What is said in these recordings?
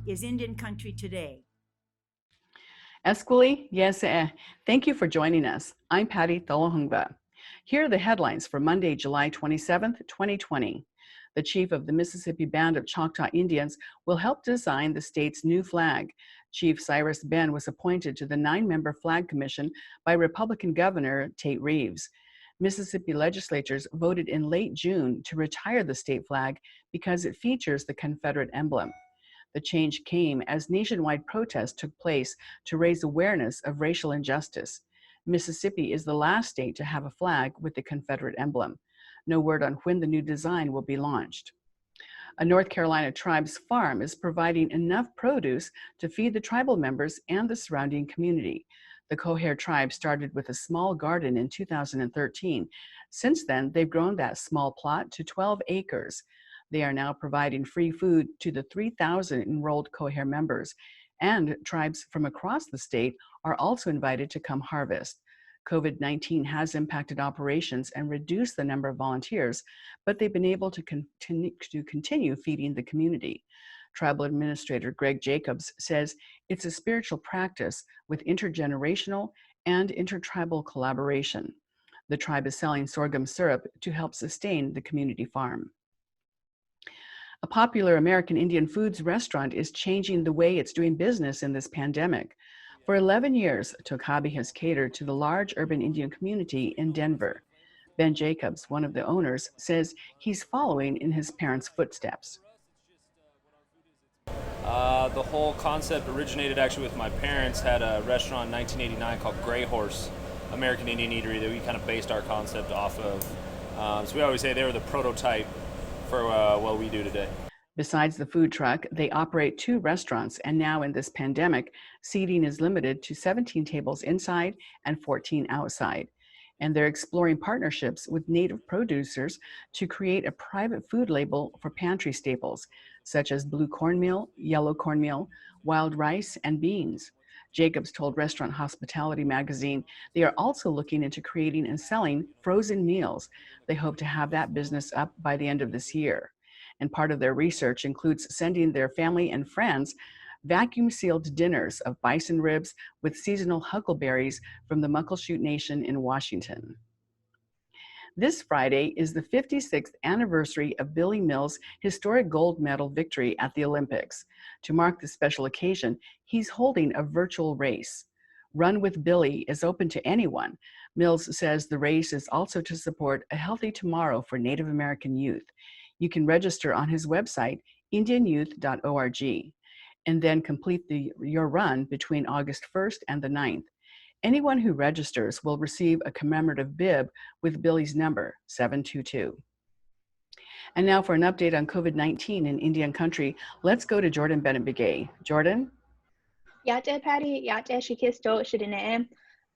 is Indian Country Today. Esquili, yes, thank you for joining us. I'm Patty Tholahungva. Here are the headlines for Monday, July 27th, 2020. The chief of the Mississippi Band of Choctaw Indians will help design the state's new flag. Chief Cyrus Ben was appointed to the 9-member Flag Commission by Republican Governor Tate Reeves. Mississippi legislatures voted in late June to retire the state flag because it features the Confederate emblem. The change came as nationwide protests took place to raise awareness of racial injustice. Mississippi is the last state to have a flag with the Confederate emblem. No word on when the new design will be launched. A North Carolina tribe's farm is providing enough produce to feed the tribal members and the surrounding community. The Cohair tribe started with a small garden in 2013. Since then, they've grown that small plot to 12 acres. They are now providing free food to the 3,000 enrolled Cohair members, and tribes from across the state are also invited to come harvest. COVID-19 has impacted operations and reduced the number of volunteers, but they've been able to continue feeding the community. Tribal Administrator Greg Jacobs says it's a spiritual practice with intergenerational and intertribal collaboration. The tribe is selling sorghum syrup to help sustain the community farm. A popular American Indian foods restaurant is changing the way it's doing business in this pandemic. For 11 years, Tokabi has catered to the large urban Indian community in Denver. Ben Jacobs, one of the owners, says he's following in his parents' footsteps. The whole concept originated actually with my parents. Had a restaurant in 1989 called Gray Horse, American Indian Eatery, that we kind of based our concept off of. So we always say they were the prototype for what we do today. Besides the food truck, they operate 2 restaurants, and now in this pandemic, seating is limited to 17 tables inside and 14 outside. And they're exploring partnerships with native producers to create a private food label for pantry staples, such as blue cornmeal, yellow cornmeal, wild rice, and beans. Jacobs told Restaurant Hospitality magazine they are also looking into creating and selling frozen meals. They hope to have that business up by the end of this year. And part of their research includes sending their family and friends vacuum-sealed dinners of bison ribs with seasonal huckleberries from the Muckleshoot Nation in Washington. This Friday is the 56th anniversary of Billy Mills' historic gold medal victory at the Olympics. To mark this special occasion, he's holding a virtual race. Run with Billy is open to anyone. Mills says the race is also to support a healthy tomorrow for Native American youth. You can register on his website, indianyouth.org, and then complete your run between August 1st and the 9th. Anyone who registers will receive a commemorative bib with Billy's number, 722. And now for an update on COVID-19 in Indian country, let's go to Jordan Bennett-Begay. Jordan? The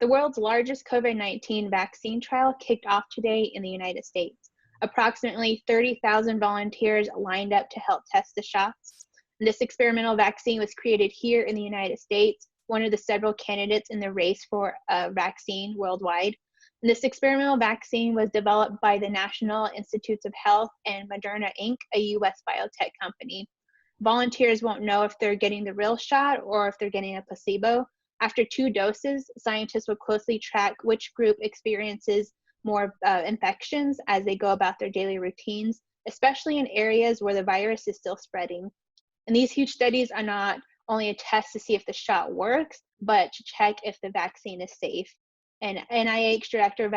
world's largest COVID-19 vaccine trial kicked off today in the United States. Approximately 30,000 volunteers lined up to help test the shots. This experimental vaccine was created here in the United States, one of the several candidates in the race for a vaccine worldwide. And this experimental vaccine was developed by the National Institutes of Health and Moderna Inc., a U.S. biotech company. Volunteers won't know if they're getting the real shot or if they're getting a placebo. After 2 doses, scientists will closely track which group experiences more infections as they go about their daily routines, especially in areas where the virus is still spreading. And these huge studies are not only a test to see if the shot works, but to check if the vaccine is safe. And NIH Director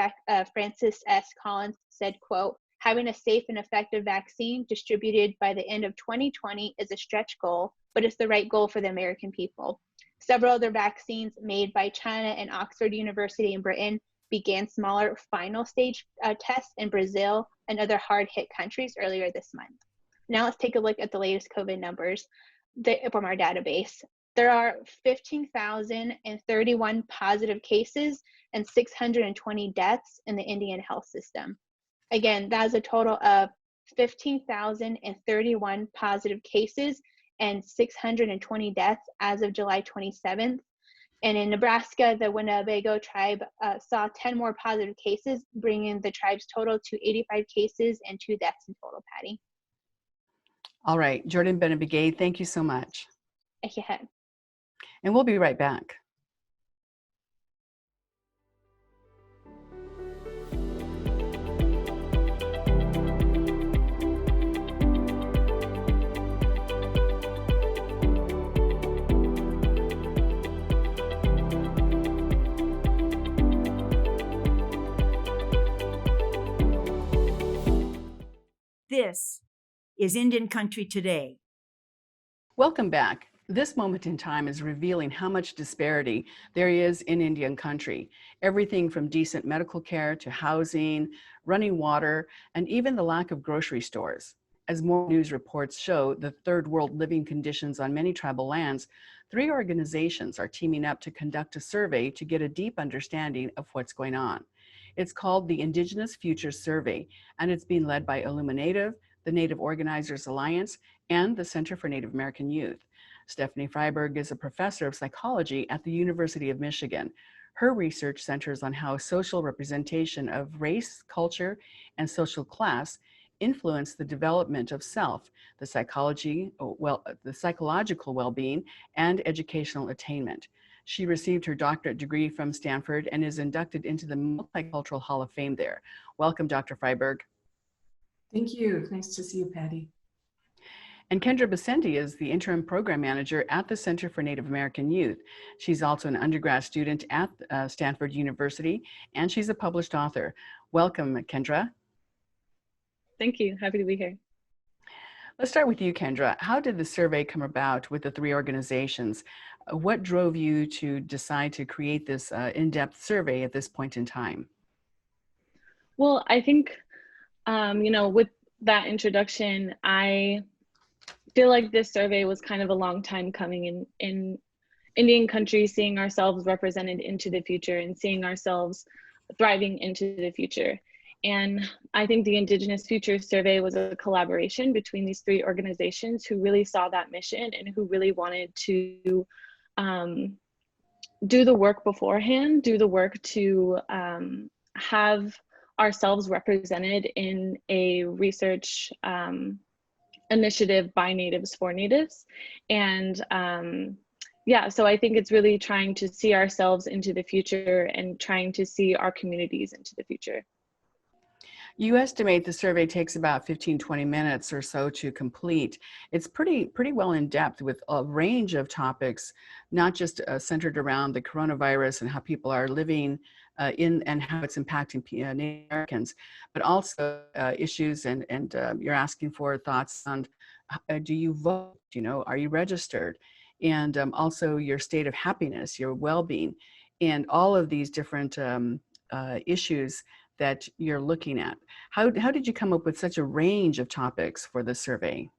Francis S. Collins said, quote, "Having a safe and effective vaccine distributed by the end of 2020 is a stretch goal, but it's the right goal for the American people." Several other vaccines made by China and Oxford University in Britain began smaller final stage tests in Brazil and other hard-hit countries earlier this month. Now let's take a look at the latest COVID numbers from our database. There are 15,031 positive cases and 620 deaths in the Indian health system. Again, that is a total of 15,031 positive cases and 620 deaths as of July 27th. And in Nebraska, the Winnebago tribe saw 10 more positive cases, bringing the tribe's total to 85 cases and 2 deaths in total, Patty. All right, Jordan Bennett-Begay, thank you so much. Ekehet. And we'll be right back. This is Indian Country Today. Welcome back. This moment in time is revealing how much disparity there is in Indian country. Everything from decent medical care to housing, running water, and even the lack of grocery stores. As more news reports show the third world living conditions on many tribal lands, 3 organizations are teaming up to conduct a survey to get a deep understanding of what's going on. It's called the Indigenous Futures Survey, and it's being led by Illuminative, the Native Organizers Alliance, and the Center for Native American Youth. Stephanie Freiberg is a professor of psychology at the University of Michigan. Her research centers on how social representation of race, culture, and social class influence the development of self, the psychological well-being, and educational attainment. She received her doctorate degree from Stanford and is inducted into the Multicultural Hall of Fame there. Welcome, Dr. Freiberg. Thank you. Nice to see you, Patty. And Kendra Basendi is the interim program manager at the Center for Native American Youth. She's also an undergrad student at Stanford University, and she's a published author. Welcome, Kendra. Thank you. Happy to be here. Let's start with you, Kendra. How did the survey come about with the 3 organizations? What drove you to decide to create this in-depth survey at this point in time? Well, I think, with that introduction, I feel like this survey was kind of a long time coming in Indian country, seeing ourselves represented into the future and seeing ourselves thriving into the future. And I think the Indigenous Futures Survey was a collaboration between these 3 organizations who really saw that mission and who really wanted to do the work beforehand, do the work to have ourselves represented in a research initiative by Natives for Natives. And so I think it's really trying to see ourselves into the future and trying to see our communities into the future. You estimate the survey takes about 15-20 minutes or so to complete. It's pretty well in depth with a range of topics, not just centered around the coronavirus and how people are living in and how it's impacting Native Americans, but also issues and you're asking for thoughts on do you vote, are you registered? And also your state of happiness, your well-being, and all of these different issues that you're looking at. How did you come up with such a range of topics for the survey?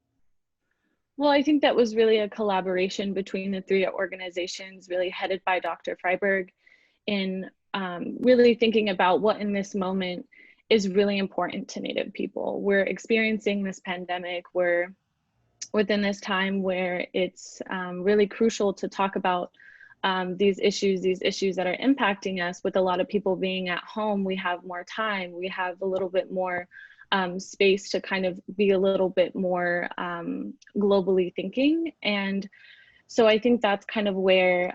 Well, I think that was really a collaboration between the 3 organizations, really headed by Dr. Freiberg, in really thinking about what in this moment is really important to Native people. We're experiencing this pandemic. We're within this time where it's really crucial to talk about these issues that are impacting us. With a lot of people being at home, we have more time, we have a little bit more space to kind of be a little bit more globally thinking. And so I think that's kind of where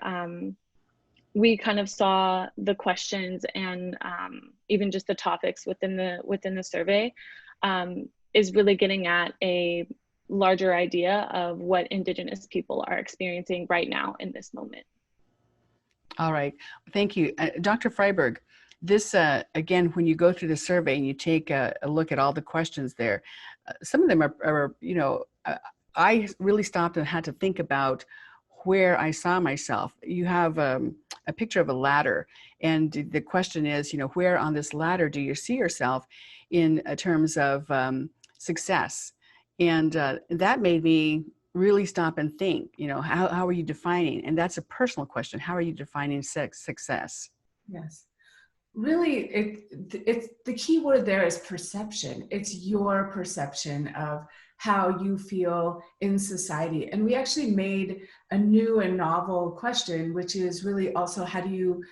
we kind of saw the questions and even just the topics within the survey is really getting at a larger idea of what Indigenous people are experiencing right now in this moment. All right, thank you. Dr. Freiberg, this, again, when you go through the survey and you take a look at all the questions there, some of them are I really stopped and had to think about where I saw myself. You have a picture of a ladder, and the question is, where on this ladder do you see yourself in terms of success? And that made me really stop and think, how are you defining? And that's a personal question. How are you defining success? Yes. Really, it's the key word there is perception. It's your perception of how you feel in society. And we actually made a new and novel question, which is really also how do you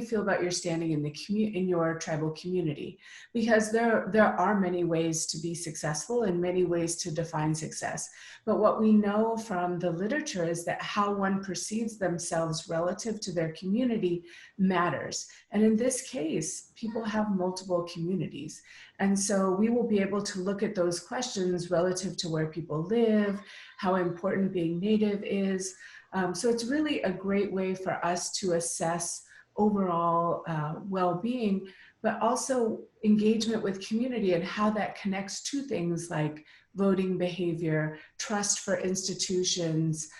feel about your standing in the in your tribal community? Because there are many ways to be successful and many ways to define success. But what we know from the literature is that how one perceives themselves relative to their community matters. And in this case, people have multiple communities. And so we will be able to look at those questions relative to where people live, how important being Native is. So it's really a great way for us to assess overall well-being, but also engagement with community and how that connects to things like voting behavior, trust for institutions,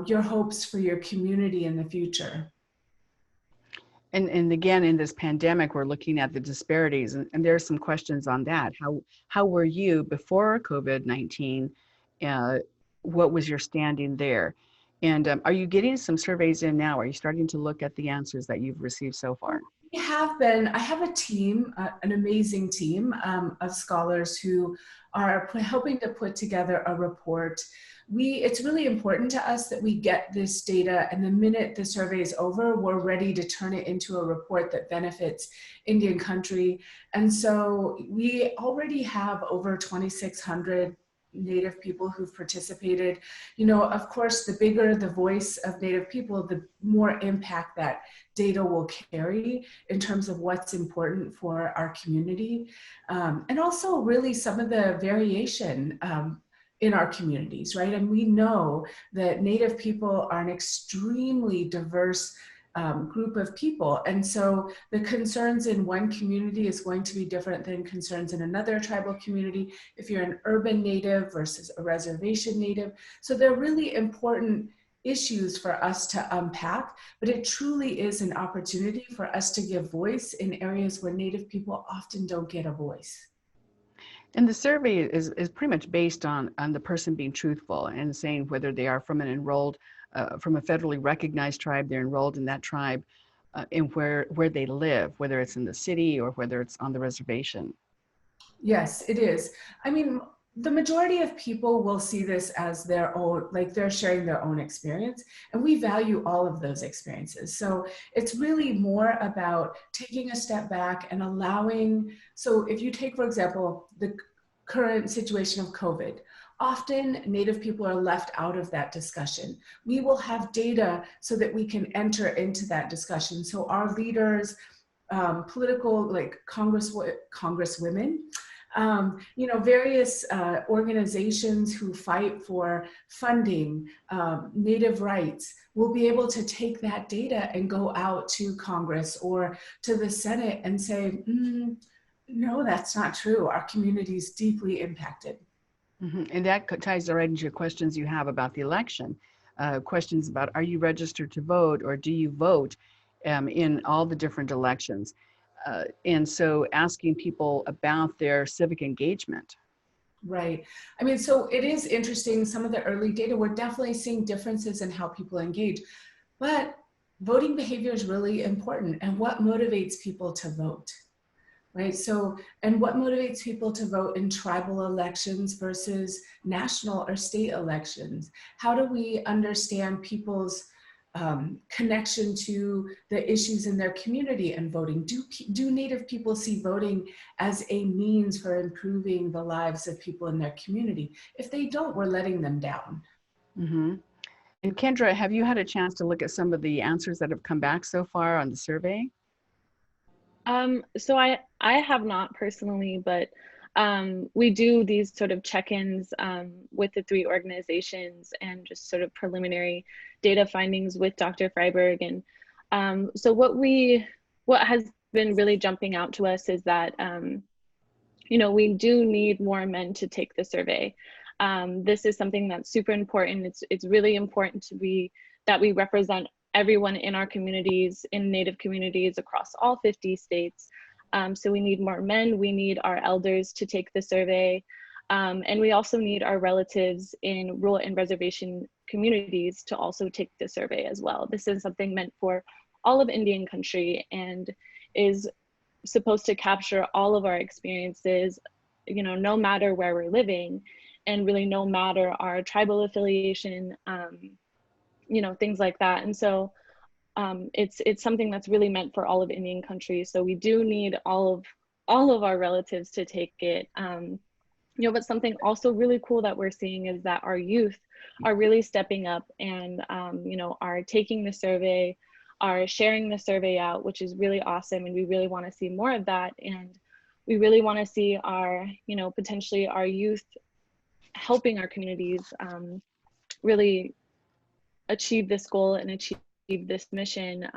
your hopes for your community in the future. And again, in this pandemic, we're looking at the disparities, and there are some questions on that. How were you before COVID-19? What was your standing there? And are you getting some surveys in now? Are you starting to look at the answers that you've received so far? We have been. I have a team, an amazing team of scholars who are helping to put together a report. It's really important to us that we get this data, and the minute the survey is over, we're ready to turn it into a report that benefits Indian country. And so we already have over 2,600 Native people who've participated. You know, of course, the bigger the voice of Native people, the more impact that data will carry in terms of what's important for our community. And also really some of the variation in our communities, right? And we know that Native people are an extremely diverse group of people. And so the concerns in one community is going to be different than concerns in another tribal community if you're an urban Native versus a reservation Native. So they're really important issues for us to unpack, but it truly is an opportunity for us to give voice in areas where Native people often don't get a voice. And the survey is pretty much based on the person being truthful and saying whether they are from an enrolled, from a federally recognized tribe, they're enrolled in that tribe, and where they live, whether it's in the city or whether it's on the reservation. Yes, it is. I mean, the majority of people will see this as their own, like they're sharing their own experience, and we value all of those experiences. So it's really more about taking a step back and allowing, so if you take, for example, the current situation of COVID, often Native people are left out of that discussion. We will have data so that we can enter into that discussion. So our leaders, political, like congresswomen, you know, various organizations who fight for funding, Native rights, will be able to take that data and go out to Congress or to the Senate and say, no, that's not true. Our community is deeply impacted. Mm-hmm. And that ties right into your questions you have about the election. Questions about, are you registered to vote, or do you vote in all the different elections? And so asking people about their civic engagement. Right. I mean, so it is interesting. Some of the early data, we're definitely seeing differences in how people engage, but voting behavior is really important, and what motivates people to vote, right? So, and what motivates people to vote in tribal elections versus national or state elections? How do we understand people's connection to the issues in their community and voting? Do Native people see voting as a means for improving the lives of people in their community? If they don't, we're letting them down. Mm-hmm. And Kendra, have you had a chance to look at some of the answers that have come back so far on the survey? So I have not personally, but we do these sort of check-ins with the three organizations and just sort of preliminary data findings with Dr. Freiberg. And so what has been really jumping out to us is that, you know, we do need more men to take the survey. This is something that's super important. It's really important that we represent everyone in our communities, in Native communities across all 50 states. So we need more men, we need our elders to take the survey, and we also need our relatives in rural and reservation communities to also take the survey as well. This is something meant for all of Indian country and is supposed to capture all of our experiences, you know, no matter where we're living, and really no matter our tribal affiliation, things like that. And so it's something that's really meant for all of Indian country. So we do need all of our relatives to take it. But something also really cool that we're seeing is that our youth are really stepping up and, are taking the survey, are sharing the survey out, which is really awesome. And we really want to see more of that. And we really want to see our, potentially our youth helping our communities really achieve this goal and achieve this mission.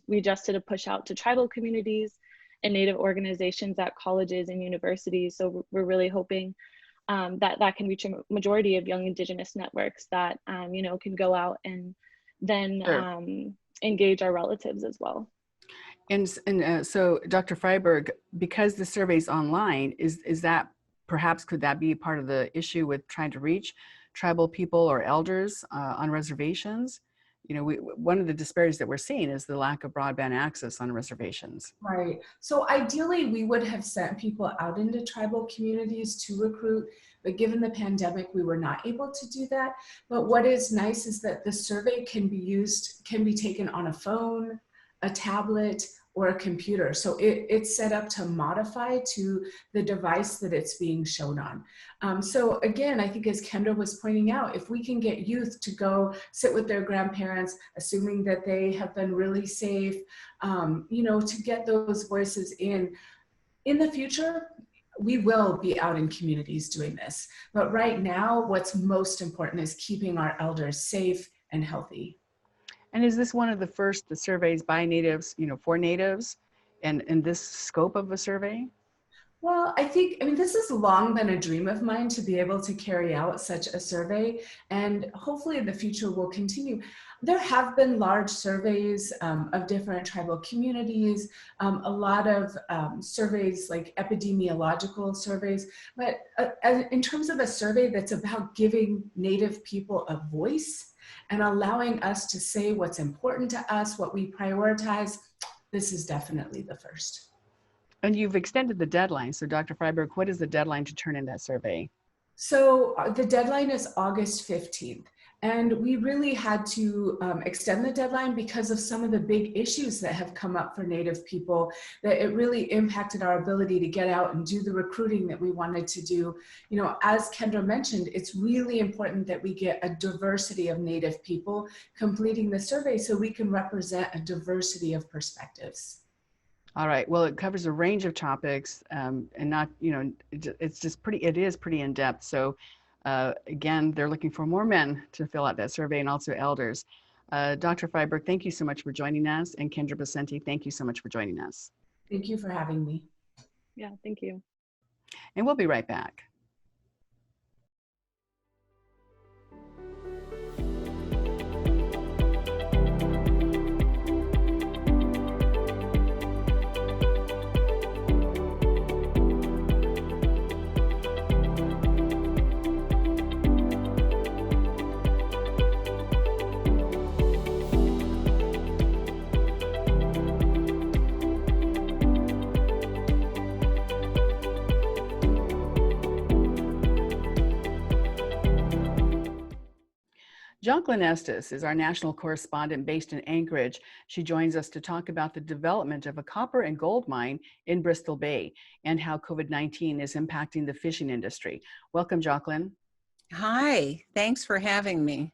We just did a push out to tribal communities and Native organizations at colleges and universities. So we're really hoping that can reach a majority of young Indigenous networks that, can go out and then Sure. Engage our relatives as well. And so, Dr. Freiberg, because the survey's online, is that perhaps could that be part of the issue with trying to reach tribal people or elders on reservations? One of the disparities that we're seeing is the lack of broadband access on reservations. Right. So ideally, we would have sent people out into tribal communities to recruit, but given the pandemic, we were not able to do that. But what is nice is that the survey can be taken on a phone, a tablet, or a computer. So it's set up to modify to the device that it's being shown on. So again, I think as Kendra was pointing out, if we can get youth to go sit with their grandparents, assuming that they have been really safe, to get those voices in the future, we will be out in communities doing this. But right now, what's most important is keeping our elders safe and healthy. And is this one of the surveys by natives, for natives, and in this scope of a survey? Well, I mean, this has long been a dream of mine to be able to carry out such a survey, and hopefully in the future we'll continue. There have been large surveys of different tribal communities, a lot of surveys like epidemiological surveys, but in terms of a survey that's about giving Native people a voice and allowing us to say what's important to us, what we prioritize, this is definitely the first. And you've extended the deadline. So Dr. Freiberg, what is the deadline to turn in that survey? So the deadline is August 15th. And we really had to extend the deadline because of some of the big issues that have come up for Native people, that it really impacted our ability to get out and do the recruiting that we wanted to do. As Kendra mentioned, it's really important that we get a diversity of Native people completing the survey so we can represent a diversity of perspectives. All right. Well, it covers a range of topics and not, it is pretty in depth. So again, they're looking for more men to fill out that survey and also elders. Dr. Freiberg, thank you so much for joining us. And Kendra Basenti, thank you so much for joining us. Thank you for having me. Yeah, thank you. And we'll be right back. Jonquilyn Estes is our national correspondent based in Anchorage. She joins us to talk about the development of a copper and gold mine in Bristol Bay and how COVID-19 is impacting the fishing industry. Welcome, Jonquilyn. Hi, thanks for having me.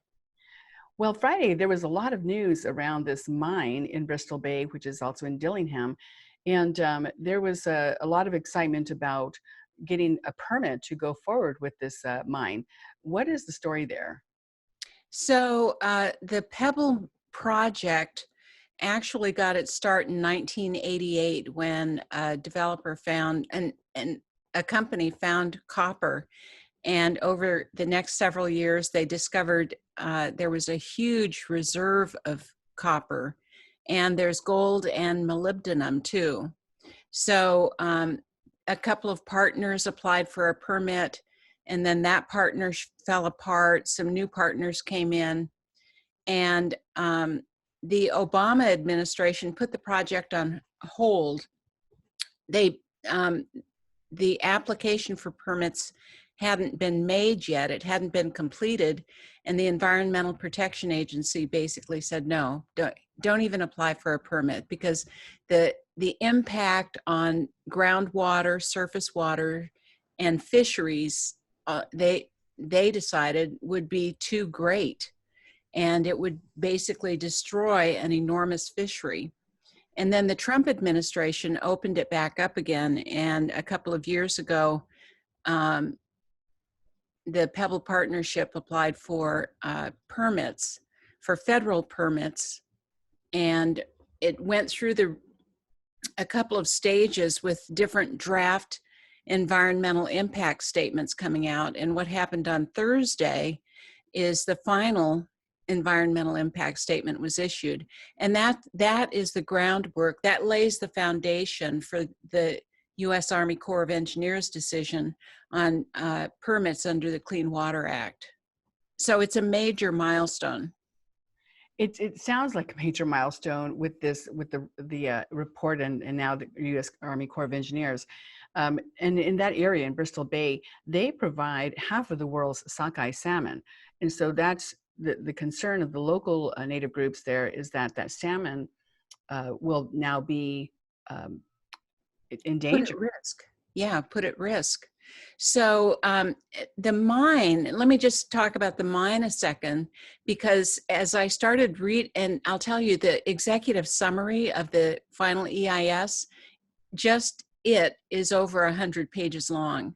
Well, Friday, there was a lot of news around this mine in Bristol Bay, which is also in Dillingham. And there was a lot of excitement about getting a permit to go forward with this mine. What is the story there? So the Pebble project actually got its start in 1988 when a developer found, and a company found copper. And over the next several years, they discovered there was a huge reserve of copper, and there's gold and molybdenum too. So a couple of partners applied for a permit, and then that partnership fell apart. Some new partners came in, and the Obama administration put the project on hold. The application for permits hadn't been made yet. It hadn't been completed. And the Environmental Protection Agency basically said, no, don't even apply for a permit, because the impact on groundwater, surface water, and fisheries, they decided would be too great. And it would basically destroy an enormous fishery. And then the Trump administration opened it back up again. And a couple of years ago, the Pebble Partnership applied for permits, for federal permits. And it went through a couple of stages with different draft environmental impact statements coming out. And what happened on Thursday is the final environmental impact statement was issued. And that is the groundwork, that lays the foundation for the U.S. Army Corps of Engineers decision on permits under the Clean Water Act. So it's a major milestone. It sounds like a major milestone with the report and now the U.S. Army Corps of Engineers. And in that area, in Bristol Bay, they provide half of the world's sockeye salmon. And so that's the concern of the local native groups there, is that salmon will now be in danger. Put at risk. Yeah, put at risk. So the mine, let me just talk about the mine a second, because as I started and I'll tell you the executive summary of the final EIS, it is over 100 pages long.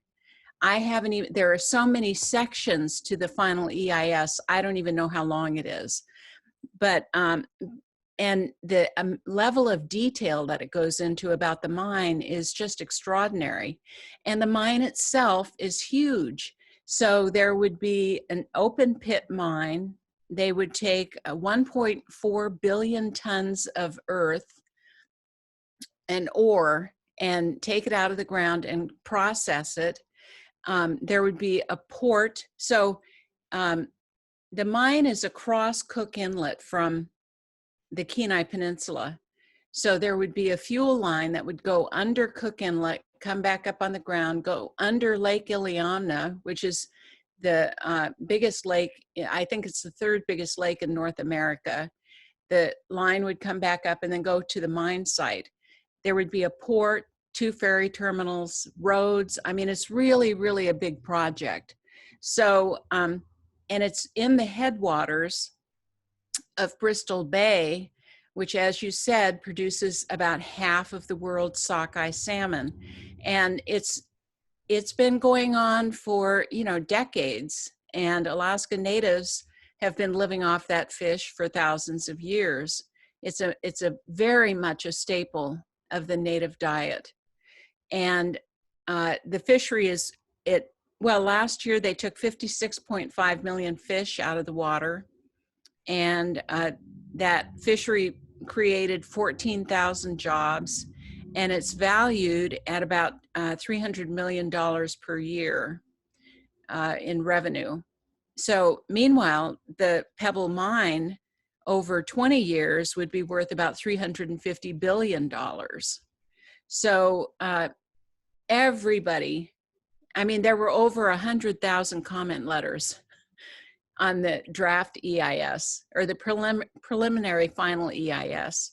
I haven't even, there are so many sections to the final EIS, I don't even know how long it is. But, and the level of detail that it goes into about the mine is just extraordinary. And the mine itself is huge. So there would be an open pit mine. They would take 1.4 billion tons of earth and ore and take it out of the ground and process it. There would be a port. So the mine is across Cook Inlet from the Kenai Peninsula. So there would be a fuel line that would go under Cook Inlet, come back up on the ground, go under Lake Iliamna, which is the biggest lake. I think it's the third biggest lake in North America. The line would come back up and then go to the mine site. There would be a port, 2 ferry terminals, roads. I mean, it's really, really a big project. So, and it's in the headwaters of Bristol Bay, which, as you said, produces about half of the world's sockeye salmon. And it's been going on for, decades. And Alaska natives have been living off that fish for thousands of years. It's a very much a staple of the native diet. And the fishery last year they took 56.5 million fish out of the water. And that fishery created 14,000 jobs, and it's valued at about $300 million per year in revenue. So meanwhile, the Pebble mine over 20 years would be worth about $350 billion. So everybody, I mean, there were over 100,000 comment letters on the draft EIS, or the preliminary final EIS.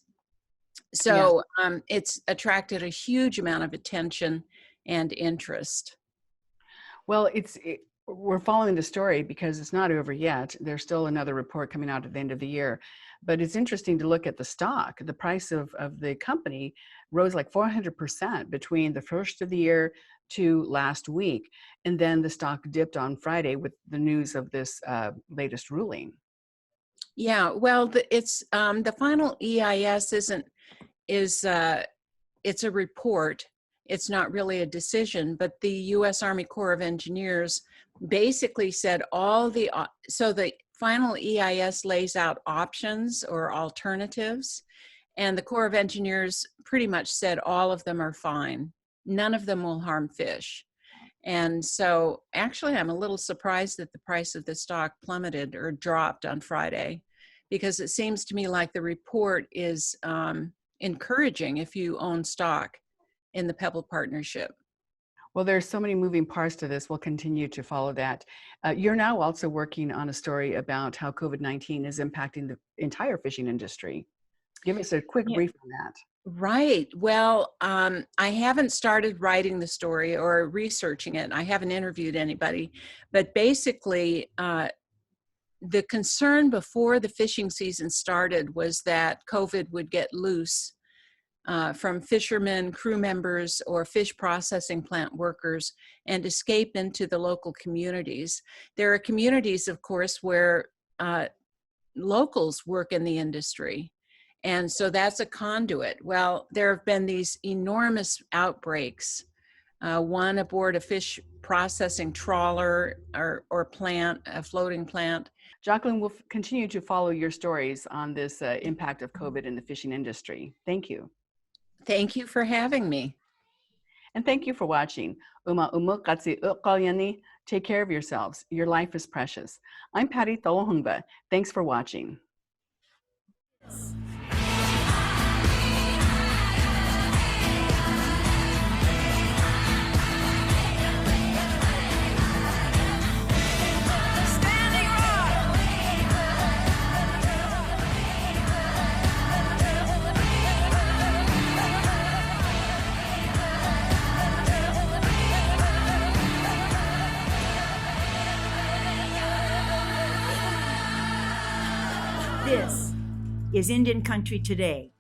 So it's attracted a huge amount of attention and interest. Well, we're following the story because it's not over yet. There's still another report coming out at the end of the year. But it's interesting to look at the stock. The price of the company rose like 400% between the first of the year to last week. And then the stock dipped on Friday with the news of this latest ruling. Yeah, well, the final EIS it's a report. It's not really a decision, but the U.S. Army Corps of Engineers basically said so the final EIS lays out options or alternatives, and the Corps of Engineers pretty much said all of them are fine. None of them will harm fish. And so actually I'm a little surprised that the price of the stock plummeted or dropped on Friday, because it seems to me like the report is encouraging if you own stock in the Pebble Partnership. Well, there's so many moving parts to this. We'll continue to follow that. You're now also working on a story about how COVID-19 is impacting the entire fishing industry. Give us a quick Yeah. brief on that. Right. Well, I haven't started writing the story or researching it. I haven't interviewed anybody, but basically, the concern before the fishing season started was that COVID would get loose from fishermen, crew members, or fish processing plant workers and escape into the local communities. There are communities, of course, where locals work in the industry. And so that's a conduit. Well, there have been these enormous outbreaks, one aboard a fish processing trawler or plant, a floating plant. Jacqueline will continue to follow your stories on this impact of COVID in the fishing industry. Thank you. Thank you for having me. And thank you for watching. Take care of yourselves. Your life is precious. I'm Patty Tholohungba. Thanks for watching. This is Indian Country Today.